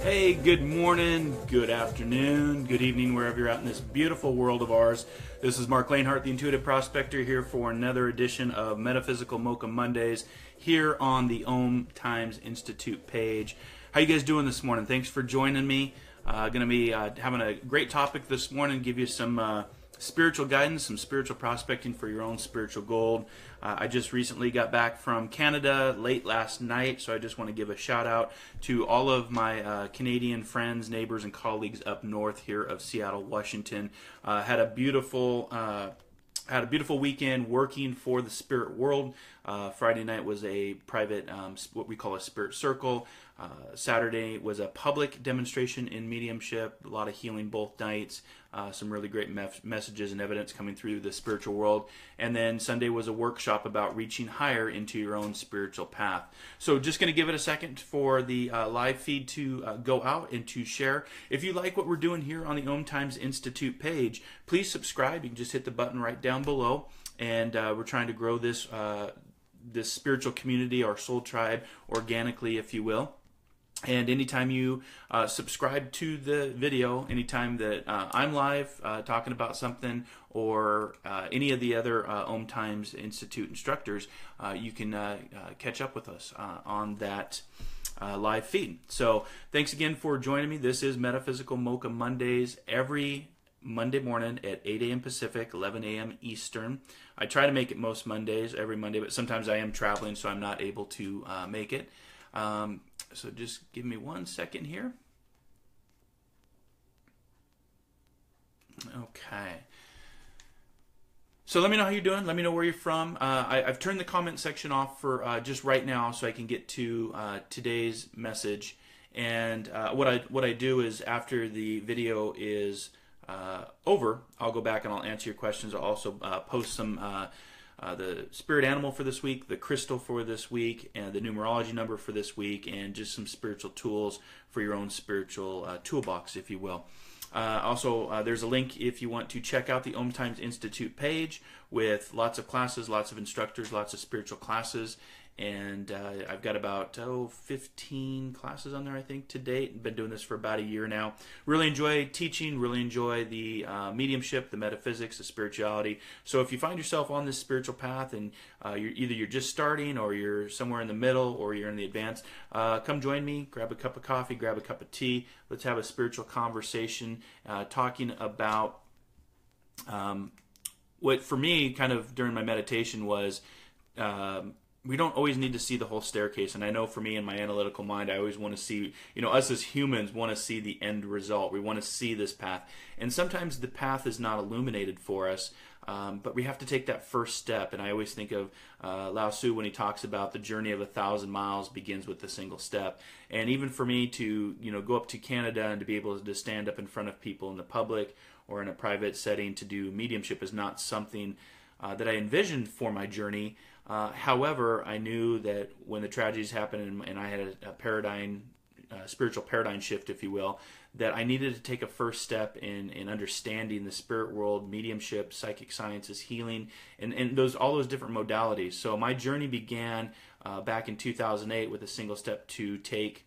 Hey, good morning, good afternoon, good evening, wherever you're at in this beautiful world of ours. This is Marc, the Intuitive Prospector, here for another edition of Metaphysical Mocha Mondays here on the Om Times Institute page. How you guys doing this morning? Thanks for joining me. Going to be having a great topic this morning, give you some spiritual guidance, some spiritual prospecting for your own spiritual gold. I just recently got back from Canada late last night, so I just want to give a shout out to all of my Canadian friends, neighbors, and colleagues up north here of Seattle, Washington. Had a beautiful weekend working for the spirit world. Friday night was a private, what we call a spirit circle. Saturday was a public demonstration in mediumship, a lot of healing both nights, some really great messages and evidence coming through the spiritual world. And then Sunday was a workshop about reaching higher into your own spiritual path. So just going to give it a second for the live feed to go out and to share. If you like what we're doing here on the Om Times Institute page, please subscribe. You can just hit the button right down below. And we're trying to grow this spiritual community, our soul tribe, organically, if you will. And anytime you subscribe to the video, anytime that I'm live talking about something, or any of the other Om Times Institute instructors, you can catch up with us on that live feed. So thanks again for joining me. This is Metaphysical Mocha Mondays, every Monday morning at 8 a.m. Pacific, 11 a.m. Eastern. I try to make it most Mondays, every Monday, but sometimes I am traveling, so I'm not able to make it. So just give me 1 second here. Okay. So let me know how you're doing. Let me know where you're from. I've turned the comment section off for just right now so I can get to today's message. And what I do is after the video is over, I'll go back and I'll answer your questions. I'll also post some the spirit animal for this week, the crystal for this week, and the numerology number for this week, and just some spiritual tools for your own spiritual toolbox, if you will. Also, there's a link if you want to check out the Om Times Institute page with lots of classes, lots of instructors, lots of spiritual classes. And I've got about 15 classes on there, I think, to date. Been doing this for about a year now. Really enjoy teaching, really enjoy the mediumship, the metaphysics, the spirituality. So if you find yourself on this spiritual path and you're just starting, or you're somewhere in the middle, or you're in the advanced, come join me, grab a cup of coffee, grab a cup of tea. Let's have a spiritual conversation talking about what for me kind of during my meditation was we don't always need to see the whole staircase. And I know for me in my analytical mind, I always want to see, us as humans want to see the end result. We want to see this path. And sometimes the path is not illuminated for us, but we have to take that first step. And I always think of Lao Tzu when he talks about the journey of 1,000 miles begins with a single step. And even for me to, go up to Canada and to be able to stand up in front of people in the public or in a private setting to do mediumship is not something that I envisioned for my journey. However, I knew that when the tragedies happened and I had a spiritual paradigm shift, if you will, that I needed to take a first step in understanding the spirit world, mediumship, psychic sciences, healing, and all those different modalities. So my journey began back in 2008 with a single step to take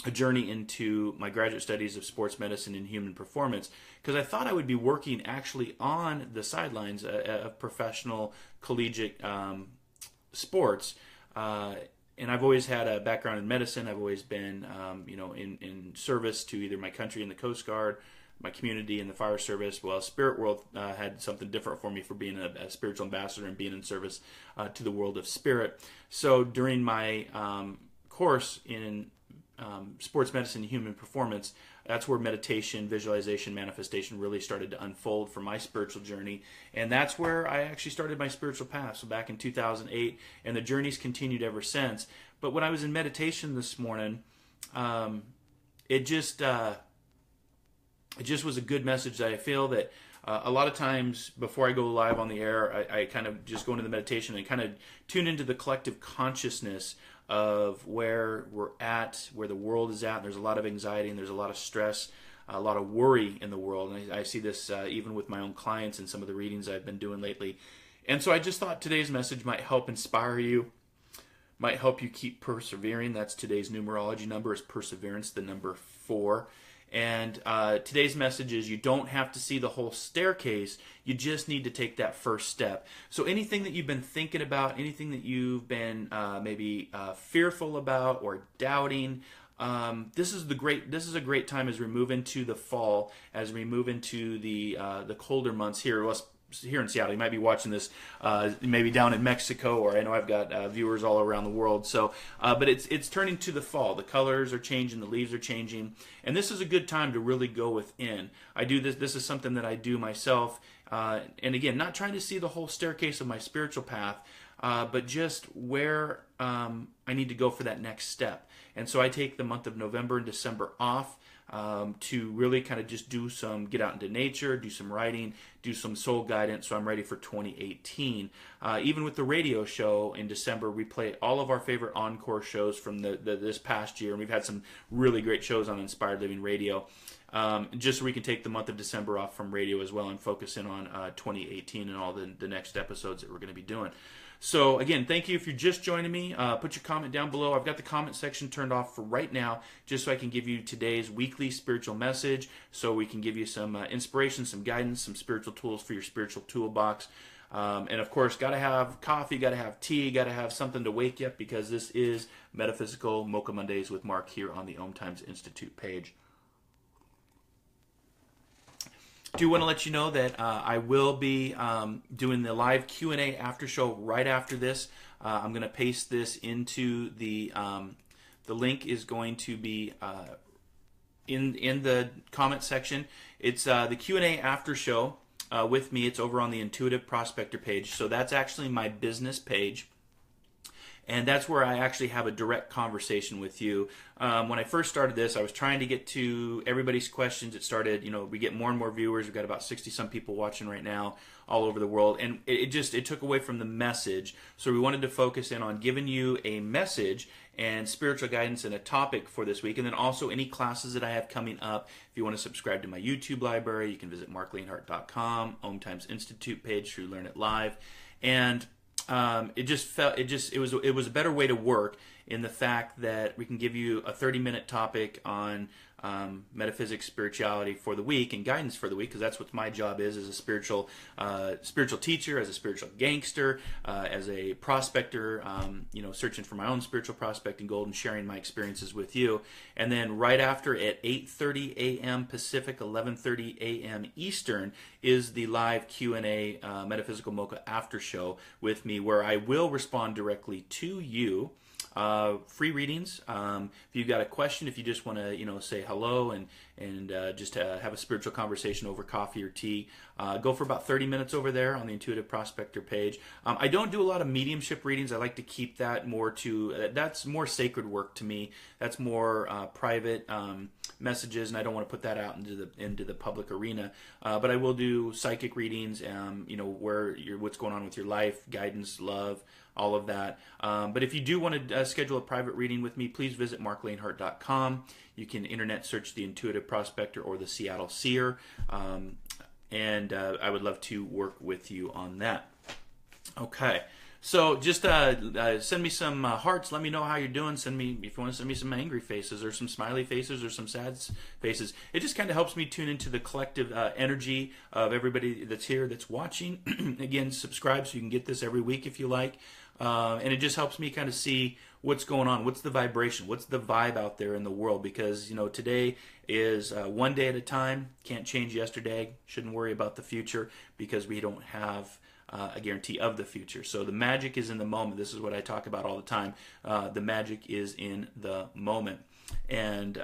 a journey into my graduate studies of sports medicine and human performance, because I thought I would be working actually on the sidelines of professional collegiate sports. And I've always had a background in medicine. I've always been, in service to either my country in the Coast Guard, my community in the fire service. Well, Spirit World had something different for me for being a spiritual ambassador and being in service to the world of spirit. So during my course in sports medicine and human performance, that's where meditation, visualization, manifestation really started to unfold for my spiritual journey. And that's where I actually started my spiritual path, so back in 2008, and the journey's continued ever since. But when I was in meditation this morning, it just was a good message that I feel that a lot of times before I go live on the air, I kind of just go into the meditation and kind of tune into the collective consciousness of where we're at, where the world is at. There's a lot of anxiety and there's a lot of stress, a lot of worry in the world. And I see this even with my own clients and some of the readings I've been doing lately. And so I just thought today's message might help inspire you, might help you keep persevering. That's today's numerology number, is perseverance, the number 4. And today's message is you don't have to see the whole staircase. You just need to take that first step. So anything that you've been thinking about, anything that you've been maybe fearful about or doubting, this is a great time as we move into the fall, as we move into the colder months here. Here in Seattle. You might be watching this maybe down in Mexico, or I know I've got viewers all around the world. So, but it's turning to the fall. The colors are changing, the leaves are changing, and this is a good time to really go within. I do this. This is something that I do myself, and again, not trying to see the whole staircase of my spiritual path, but just where I need to go for that next step. And so I take the month of November and December off. To really kind of just get out into nature, do some writing, do some soul guidance, so I'm ready for 2018. Even with the radio show in December, we play all of our favorite encore shows from this past year, and we've had some really great shows on Inspired Living Radio. Just so we can take the month of December off from radio as well and focus in on 2018 and all the next episodes that we're going to be doing. So again, thank you if you're just joining me. Put your comment down below. I've got the comment section turned off for right now, just so I can give you today's weekly spiritual message, so we can give you some inspiration, some guidance, some spiritual tools for your spiritual toolbox. And of course, got to have coffee, got to have tea, got to have something to wake you up, because this is Metaphysical Mocha Mondays with Marc here on the Om Times Institute page. Do want to let you know that I will be doing the live Q&A after show right after this. I'm going to paste this into the link is going to be in the comment section. It's the Q&A after show with me. It's over on the Intuitive Prospector page. So that's actually my business page. And that's where I actually have a direct conversation with you. When I first started this, I was trying to get to everybody's questions. It started, we get more and more viewers. We've got about 60-some people watching right now all over the world. And it took away from the message. So we wanted to focus in on giving you a message and spiritual guidance and a topic for this week. And then also any classes that I have coming up. If you want to subscribe to my YouTube library, you can visit marclanehart.com, Om Times Institute page through Learn It Live. And it was a better way to work, in the fact that we can give you a 30-minute topic on metaphysics, spirituality for the week, and guidance for the week, because that's what my job is as a spiritual teacher, as a spiritual gangster, as a prospector, searching for my own spiritual prospecting gold and sharing my experiences with you. And then right after, at 8:30 a.m. Pacific, 11:30 a.m. Eastern, is the live Q&A Metaphysical Mocha after show with me, where I will respond directly to you. Free readings. If you've got a question, if you just want to, say hello and just have a spiritual conversation over coffee or tea, go for about 30 minutes over there on the Intuitive Prospector page. I don't do a lot of mediumship readings. I like to keep that more to, that's more sacred work to me. That's more private messages, and I don't want to put that out into the public arena. But I will do psychic readings, what's going on with your life, guidance, love, all of that. But if you do want to schedule a private reading with me, please visit marclanehart.com. You can internet search the Intuitive Prospector or the SeattleSee-er, and I would love to work with you on that. Okay. So just send me some hearts. Let me know how you're doing. If you want to send me some angry faces or some smiley faces or some sad faces. It just kind of helps me tune into the collective energy of everybody that's here, that's watching. Again, subscribe so you can get this every week if you like. And it just helps me kind of see what's going on. What's the vibration? What's the vibe out there in the world? Because, today is one day at a time. Can't change yesterday. Shouldn't worry about the future, because we don't have a guarantee of the future. So the magic is in the moment. This is what I talk about all the time. The magic is in the moment. And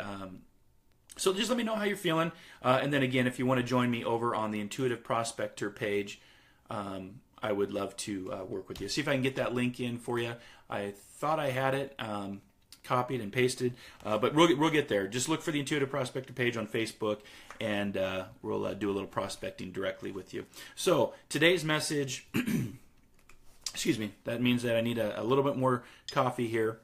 so just let me know how you're feeling. And then again, if you want to join me over on the Intuitive Prospector page, I would love to work with you. See if I can get that link in for you. I thought I had it copied and pasted, but we'll get there. Just look for the Intuitive Prospector page on Facebook, and we'll do a little prospecting directly with you. So today's message, excuse me, that means that I need a little bit more coffee here.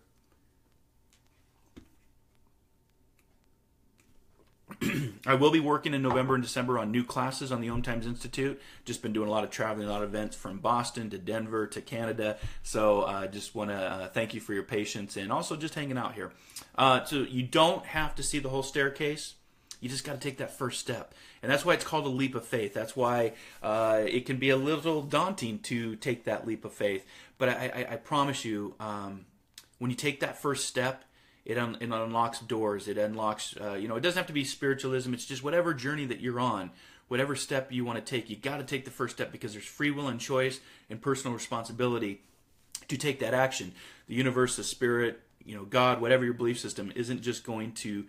I will be working in November and December on new classes on the Om Times Institute. Just been doing a lot of traveling, a lot of events from Boston to Denver to Canada. So just want to thank you for your patience and also just hanging out here. So you don't have to see the whole staircase. You just got to take that first step. And that's why it's called a leap of faith. That's why it can be a little daunting to take that leap of faith. But I promise you, when you take that first step, it unlocks doors. It unlocks, it doesn't have to be spiritualism. It's just whatever journey that you're on, whatever step you want to take, you got to take the first step because there's free will and choice and personal responsibility to take that action. The universe, the spirit, God, whatever your belief system, isn't just going to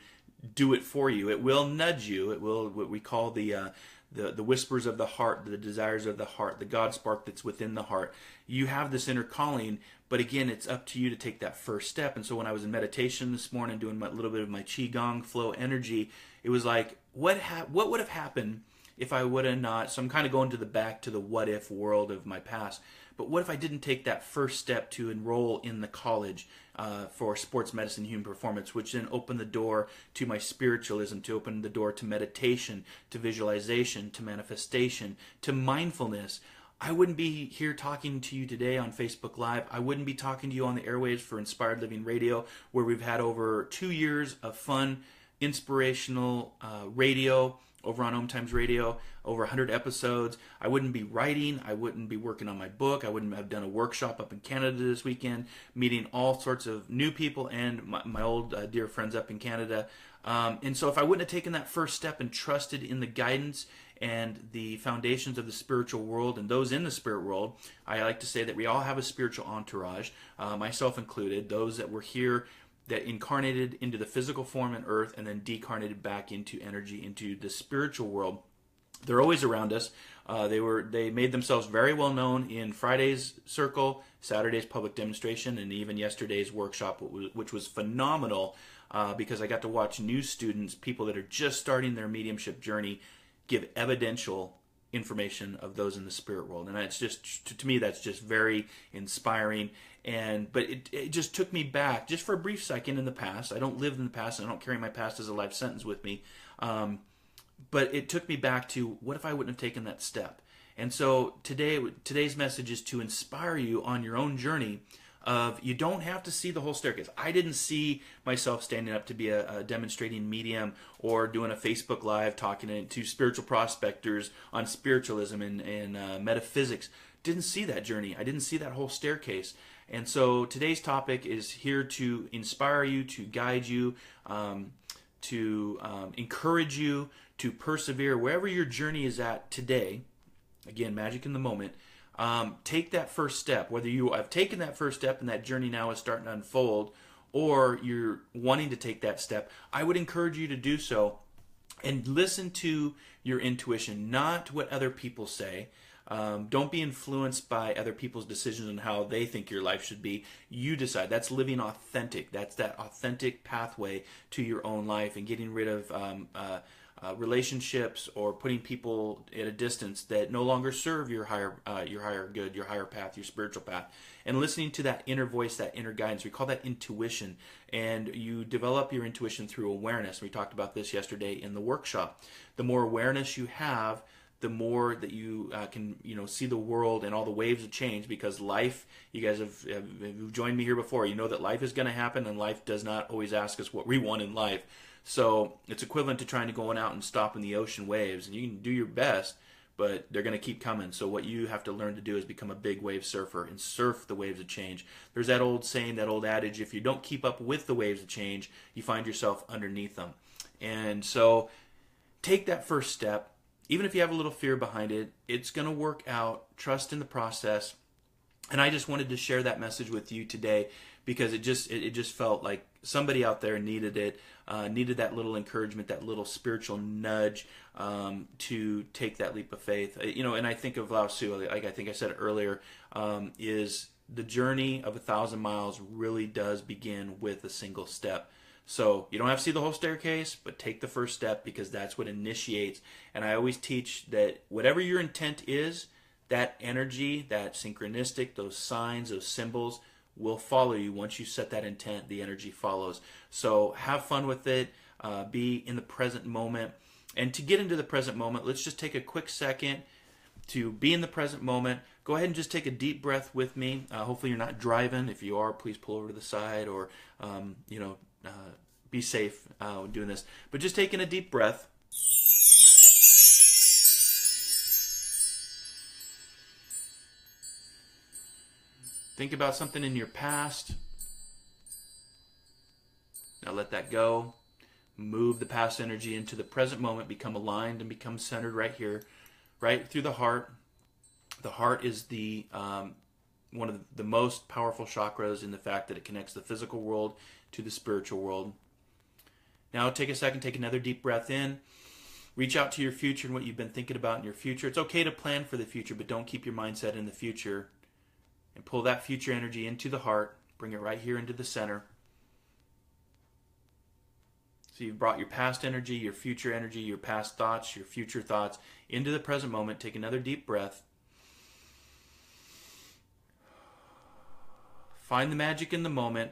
do it for you. It will nudge you. It will, what we call the whispers of the heart, the desires of the heart, the God spark that's within the heart. You have this inner calling, but again, it's up to you to take that first step. And so when I was in meditation this morning, doing a little bit of my Qigong flow energy, it was like, what would have happened if I would have not? So I'm kind of going back to the what if world of my past. But what if I didn't take that first step to enroll in the college for sports medicine, human performance, which then opened the door to my spiritualism, to open the door to meditation, to visualization, to manifestation, to mindfulness? I wouldn't be here talking to you today on Facebook Live. I wouldn't be talking to you on the airwaves for Inspired Living Radio, where we've had over 2 years of fun, inspirational radio over on Om Times Radio, over 100 episodes. I wouldn't be writing. I wouldn't be working on my book. I wouldn't have done a workshop up in Canada this weekend, meeting all sorts of new people and my old dear friends up in Canada. And so if I wouldn't have taken that first step and trusted in the guidance and the foundations of the spiritual world and those in the spirit world, I like to say that we all have a spiritual entourage, myself included, those that were here that incarnated into the physical form in earth and then decarnated back into energy, into the spiritual world. They're always around us. They made themselves very well known in Friday's circle, Saturday's public demonstration, and even yesterday's workshop, which was phenomenal because I got to watch new students, people that are just starting their mediumship journey, give evidential information of those in the spirit world. And it's just, to me, that's just very inspiring. But it just took me back just for a brief second in the past. I don't live in the past, and I don't carry my past as a life sentence with me. But it took me back to, what if I wouldn't have taken that step? And so today's message is to inspire you on your own journey of, you don't have to see the whole staircase. I didn't see myself standing up to be a demonstrating medium or doing a Facebook Live talking to spiritual prospectors on spiritualism and metaphysics. Didn't see that journey. I didn't see that whole staircase. And so today's topic is here to inspire you, to guide you, to encourage you, to persevere wherever your journey is at today. Again, magic in the moment. Take that first step. Whether you have taken that first step and that journey now is starting to unfold, or you're wanting to take that step, I would encourage you to do so and listen to your intuition, not what other people say. Don't be influenced by other people's decisions on how they think your life should be. You decide. That's living authentic. That's that authentic pathway to your own life, and getting rid of relationships or putting people at a distance that no longer serve your higher good, your higher path, your spiritual path, and listening to that inner voice, that inner guidance. We call that intuition, and you develop your intuition through awareness. We talked about this yesterday in the workshop. The more awareness you have, the more that you can see the world and all the waves of change, because life, you guys have joined me here before, you know that life is going to happen, and life does not always ask us what we want in life. So it's equivalent to trying to go out and stopping the ocean waves, and you can do your best, but they're going to keep coming. So what you have to learn to do is become a big wave surfer and surf the waves of change. There's that old saying, that old adage, if you don't keep up with the waves of change, you find yourself underneath them. And so take that first step. Even if you have a little fear behind it, it's going to work out. Trust in the process. And I just wanted to share that message with you today, because it just felt like somebody out there needed it, needed that little encouragement, that little spiritual nudge to take that leap of faith. And I think of Lao Tzu, like I think I said earlier, is the journey of 1,000 miles really does begin with a single step. So you don't have to see the whole staircase, but take the first step, because that's what initiates. And I always teach that whatever your intent is, that energy, that synchronistic, those signs, those symbols will follow you. Once you set that intent, the energy follows. So have fun with it. Be in the present moment. And to get into the present moment, let's just take a quick second to be in the present moment. Go ahead and just take a deep breath with me. Hopefully you're not driving. If you are, please pull over to the side, or be safe doing this. But just taking a deep breath. Think about something in your past. Now let that go. Move the past energy into the present moment. Become aligned and become centered right here, right through the heart. The heart is the one of the most powerful chakras in the fact that it connects the physical world to the spiritual world. Now take a second, take another deep breath in. Reach out to your future and what you've been thinking about in your future. It's okay to plan for the future, but don't keep your mindset in the future. And pull that future energy into the heart. Bring it right here into the center. So you've brought your past energy, your past thoughts, your future thoughts into the present moment. Take another deep breath. Find the magic in the moment.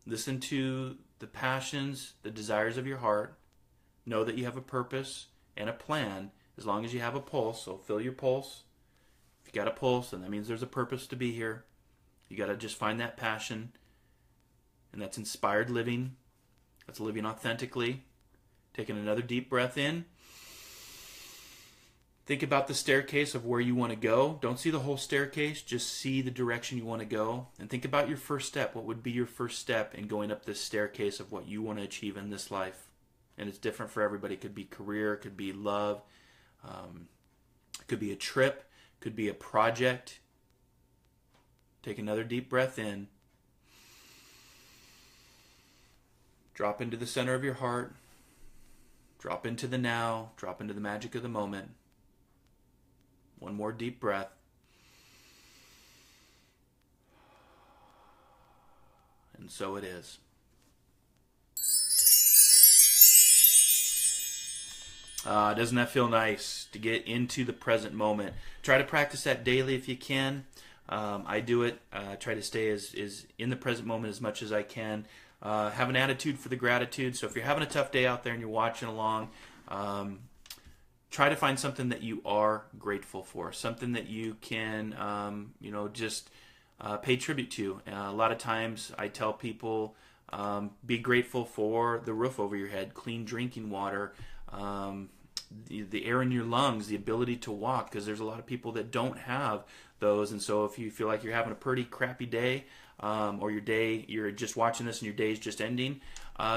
Listen to the passions, the desires of your heart. Know that you have a purpose and a plan as long as you have a pulse. So feel your pulse. If you got a pulse, then that means there's a purpose to be here. You got to just find that passion. And that's inspired living. That's living authentically. Taking another deep breath in. Think about the staircase of where you want to go. Don't see the whole staircase. Just see the direction you want to go. And think about your first step. What would be your first step in going up this staircase of what you want to achieve in this life? And it's different for everybody. It could be career. It could be love. It could be a trip. It could be a project. Take another deep breath in. Drop into the center of your heart. Drop into the now. Drop into the magic of the moment. One more deep breath. And so it is. Doesn't that feel nice to get into the present moment? Try to practice that daily if you can. I do it. Try to stay as in the present moment as much as I can. Have an attitude for the gratitude. So if you're having a tough day out there and you're watching along, try to find something that you are grateful for, something that you can, just pay tribute to. A lot of times I tell people, be grateful for the roof over your head, clean drinking water, the air in your lungs, the ability to walk, because there's a lot of people that don't have those. And so if you feel like you're having a pretty crappy day, or your day, you're just watching this and your day is just ending,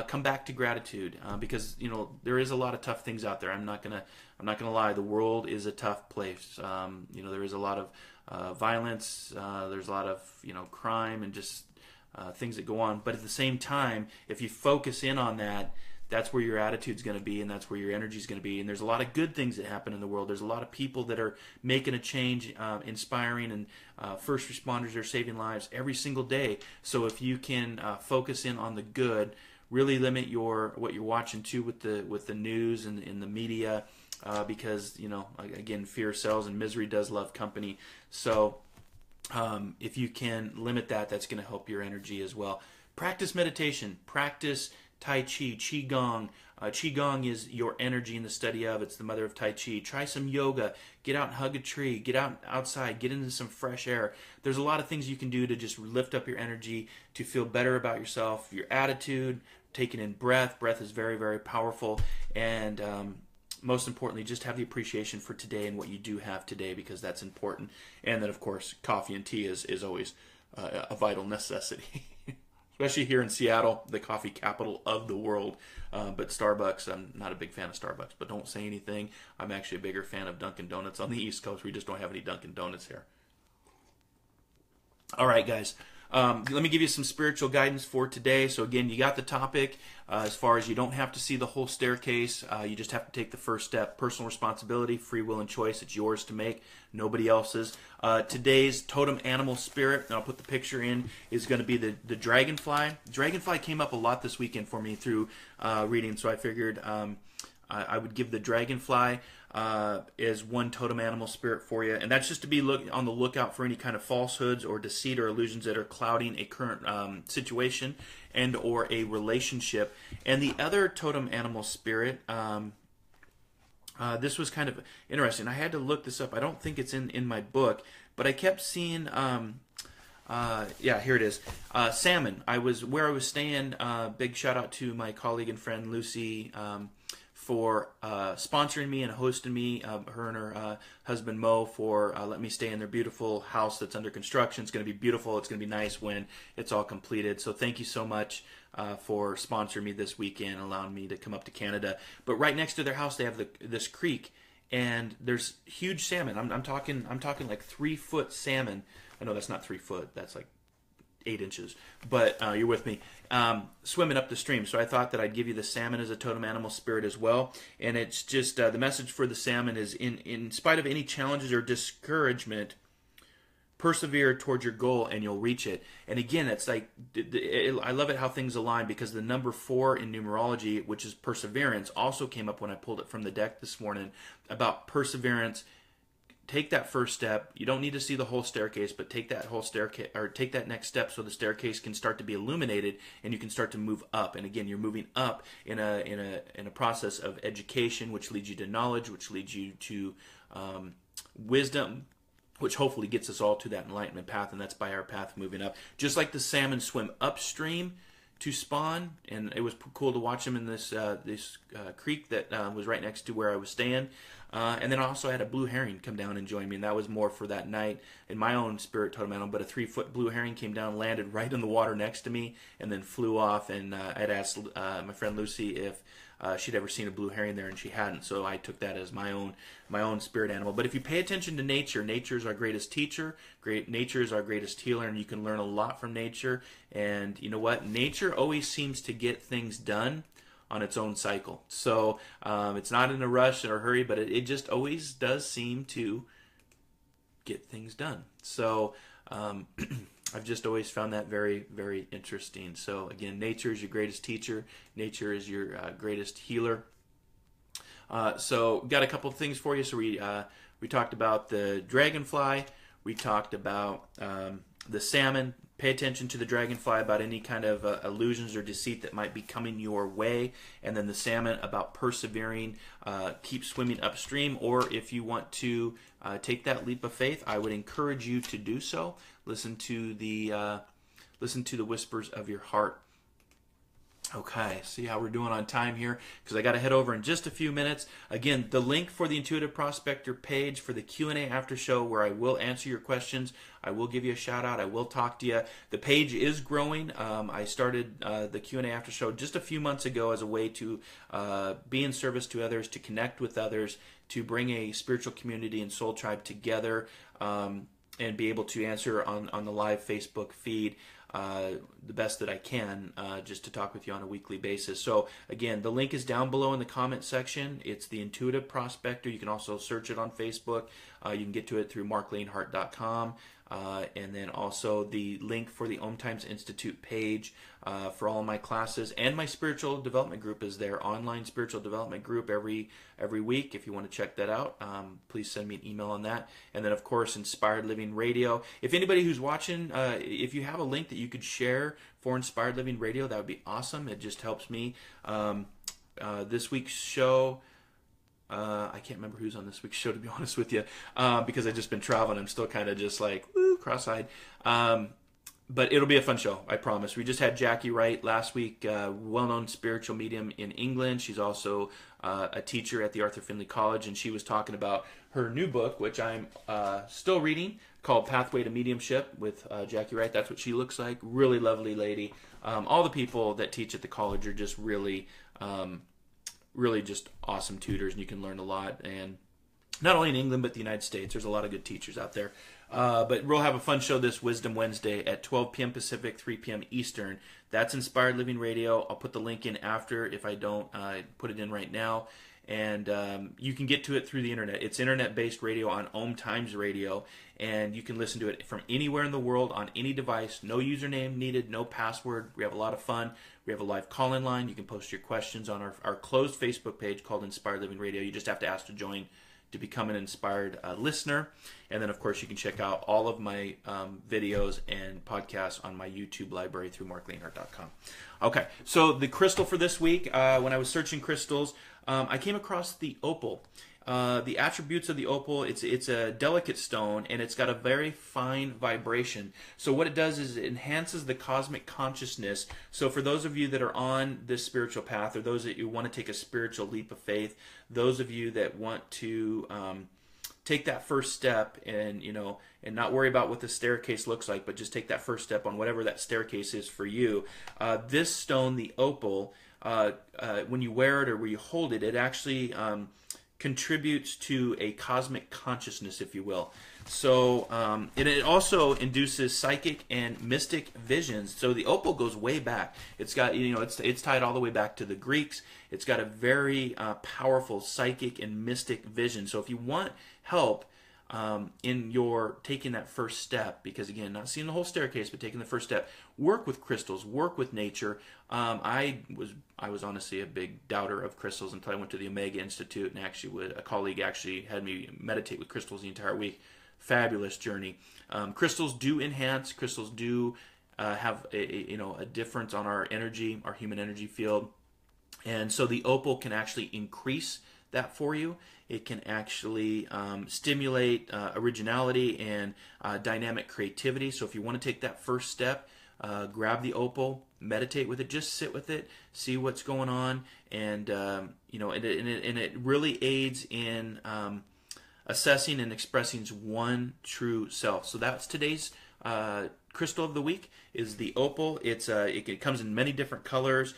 come back to gratitude, because there is a lot of tough things out there. I'm not gonna lie. The world is a tough place. There is a lot of violence. There's a lot of crime and just things that go on. But at the same time, if you focus in on that, that's where your attitude's going to be, and that's where your energy's going to be. And there's a lot of good things that happen in the world. There's a lot of people that are making a change, inspiring, and first responders are saving lives every single day. So if you can focus in on the good, really limit what you're watching too with the news and in the media, because again, fear sells and misery does love company. So if you can limit that, that's going to help your energy as well. Practice meditation. Practice Tai Chi, Qigong. Qigong is your energy in the study of. It's the mother of Tai Chi. Try some yoga. Get out and hug a tree. Get outside. Get into some fresh air. There's a lot of things you can do to just lift up your energy, to feel better about yourself, your attitude, taking in breath. Breath is very, very powerful. And most importantly, just have the appreciation for today and what you do have today, because that's important. And then, of course, coffee and tea is always a vital necessity. Especially here in Seattle, the coffee capital of the world. But Starbucks, I'm not a big fan of Starbucks, but don't say anything. I'm actually a bigger fan of Dunkin' Donuts on the East Coast. We just don't have any Dunkin' Donuts here. All right, guys. Let me give you some spiritual guidance for today. So again, you got the topic as far as you don't have to see the whole staircase. You just have to take the first step. Personal responsibility, free will, and choice. It's yours to make, nobody else's. Today's totem animal spirit, and I'll put the picture in, is going to be the dragonfly. Dragonfly came up a lot this weekend for me through reading, so I figured I would give the dragonfly as one totem animal spirit for you, and that's just to be on the lookout for any kind of falsehoods or deceit or illusions that are clouding a current situation and or a relationship. And the other totem animal spirit, this was kind of interesting. I had to look this up. I don't think it's in my book, but I kept seeing. Yeah, here it is. Salmon. Where I was staying. Big shout out to my colleague and friend Lucy for sponsoring me and hosting me. Her and her husband Mo for letting me stay in their beautiful house that's under construction. It's going to be beautiful. It's going to be nice when it's all completed. So thank you so much for sponsoring me this weekend, allowing me to come up to Canada. But right next to their house, they have this creek, and there's huge salmon. I'm talking like 3-foot salmon. I know that's not 3 foot. That's like 8 inches. But you're with me. Swimming up the stream. So I thought that I'd give you the salmon as a totem animal spirit as well. And it's just the message for the salmon is in spite of any challenges or discouragement, persevere towards your goal and you'll reach it. And again, it's like I love it how things align, because the number 4 in numerology, which is perseverance, also came up when I pulled it from the deck this morning about perseverance. Take that first step. You don't need to see the whole staircase, but take that whole staircase, or take that next step, so the staircase can start to be illuminated and you can start to move up. And again, you're moving up in a process of education, which leads you to knowledge, which leads you to wisdom, which hopefully gets us all to that enlightenment path, and that's by our path moving up. Just like the salmon swim upstream to spawn, and it was cool to watch them in this creek that was right next to where I was staying. And then I also had a blue heron come down and join me, and that was more for that night in my own spirit totem animal. But a 3-foot blue heron came down, landed right in the water next to me, and then flew off. And I'd asked my friend Lucy if she'd ever seen a blue heron there, and she hadn't. So I took that as my own spirit animal. But if you pay attention to nature, nature is our greatest teacher. Nature is our greatest healer, and you can learn a lot from nature. And you know what? Nature always seems to get things done on its own cycle. So it's not in a rush or a hurry, but it just always does seem to get things done. So I've just always found that very, very interesting. So again, nature is your greatest teacher. Nature is your greatest healer. So got a couple of things for you. So we talked about the dragonfly. We talked about the salmon. Pay attention to the dragonfly about any kind of illusions or deceit that might be coming your way. And then the salmon about persevering, keep swimming upstream. Or if you want to take that leap of faith, I would encourage you to do so. Listen to the whispers of your heart. Okay, see how we're doing on time here, because I got to head over in just a few minutes. Again, the link for the Intuitive Prospector page for the Q&A after show, where I will answer your questions. I will give you a shout out. I will talk to you. The page is growing. I started the Q&A after show just a few months ago as a way to be in service to others, to connect with others, to bring a spiritual community and soul tribe together, and be able to answer on the live Facebook feed the best that I can, just to talk with you on a weekly basis. So again, the link is down below in the comment section. It's the Intuitive Prospector. You can also search it on Facebook. You can get to it through marclanehart.com. And then also the link for the Om Times Institute page for all of my classes, and my spiritual development group is there. Online spiritual development group every week. If you want to check that out, please send me an email on that. And then of course, Inspired Living Radio. If anybody who's watching, if you have a link that you could share for Inspired Living Radio, that would be awesome. It just helps me. This week's show, I can't remember who's on this week's show, to be honest with you, because I've just been traveling. I'm still kind of just like, woo, cross-eyed. But it'll be a fun show, I promise. We just had Jackie Wright last week, well-known spiritual medium in England. She's also a teacher at the Arthur Findlay College, and she was talking about her new book, which I'm still reading, called Pathway to Mediumship with Jackie Wright. That's what she looks like. Really lovely lady. All the people that teach at the college are just really just awesome tutors, and you can learn a lot. And not only in England, but the United States, there's a lot of good teachers out there. But we'll have a fun show this Wisdom Wednesday at 12 p.m. Pacific, 3 p.m. Eastern. That's Inspired Living Radio. I'll put the link in after if I don't put it in right now. and you can get to it through the internet. It's internet-based radio on Ohm Times Radio, and you can listen to it from anywhere in the world on any device. No username needed, no password. We have a lot of fun. We have a live call-in line. You can post your questions on our closed Facebook page called Inspired Living Radio. You just have to ask to join to become an inspired listener. And then, of course, you can check out all of my videos and podcasts on my YouTube library through markleinhart.com. Okay, so the crystal for this week, when I was searching crystals, I came across the opal. The attributes of the opal, it's a delicate stone, and it's got a very fine vibration. So what it does is it enhances the cosmic consciousness. So for those of you that are on this spiritual path, or those that you want to take a spiritual leap of faith, those of you that want to take that first step and not worry about what the staircase looks like, but just take that first step on whatever that staircase is for you. This stone, the opal, when you wear it or when you hold it, it actually contributes to a cosmic consciousness, if you will. So it also induces psychic and mystic visions. So the opal goes way back. It's got, it's tied all the way back to the Greeks. It's got a very powerful psychic and mystic vision. So if you want help in your taking that first step, because again, not seeing the whole staircase, but taking the first step, work with crystals, work with nature. I was honestly a big doubter of crystals until I went to the Omega Institute, and actually a colleague actually had me meditate with crystals the entire week. Fabulous journey. Crystals do enhance. Crystals do have a difference on our energy, our human energy field, and so the opal can actually increase that for you. It can actually stimulate originality and dynamic creativity. So if you want to take that first step, grab the opal, meditate with it, just sit with it, see what's going on, and it really aids in assessing and expressing one true self. So that's today's crystal of the week is the opal. It comes in many different colors.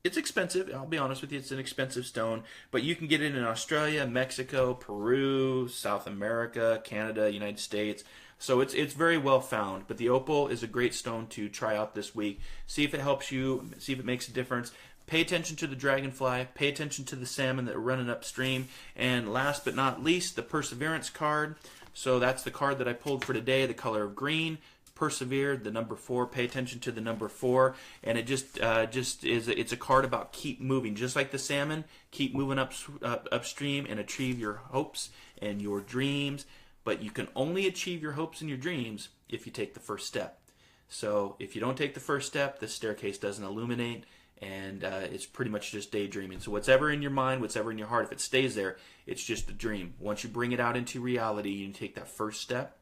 It's expensive. I'll be honest with you. It's an expensive stone, but you can get it in Australia, Mexico, Peru, South America, Canada, United States. So it's very well found. But the opal is a great stone to try out this week. See if it helps you. See if it makes a difference. Pay attention to the dragonfly. Pay attention to the salmon that are running upstream. And last but not least, the perseverance card. So that's the card that I pulled for today, the color of green. Persevered, the number 4. Pay attention to the number 4, and it just is. It's a card about keep moving, just like the salmon. Keep moving upstream and achieve your hopes and your dreams. But you can only achieve your hopes and your dreams if you take the first step. So if you don't take the first step, the staircase doesn't illuminate, and it's pretty much just daydreaming. So whatever in your mind, whatever in your heart, if it stays there, it's just a dream. Once you bring it out into reality, you take that first step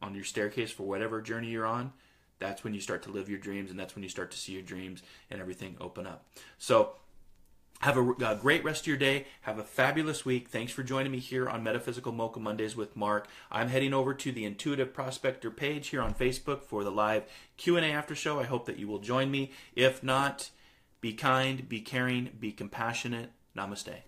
on your staircase for whatever journey you're on. That's when you start to live your dreams, and that's when you start to see your dreams and everything open up. So have a great rest of your day. Have a fabulous week. Thanks for joining me here on Metaphysical Mocha Mondays with Mark. I'm heading over to the Intuitive Prospector page here on Facebook for the live Q&A after show. I hope that you will join me. If not, be kind, be caring, be compassionate. Namaste.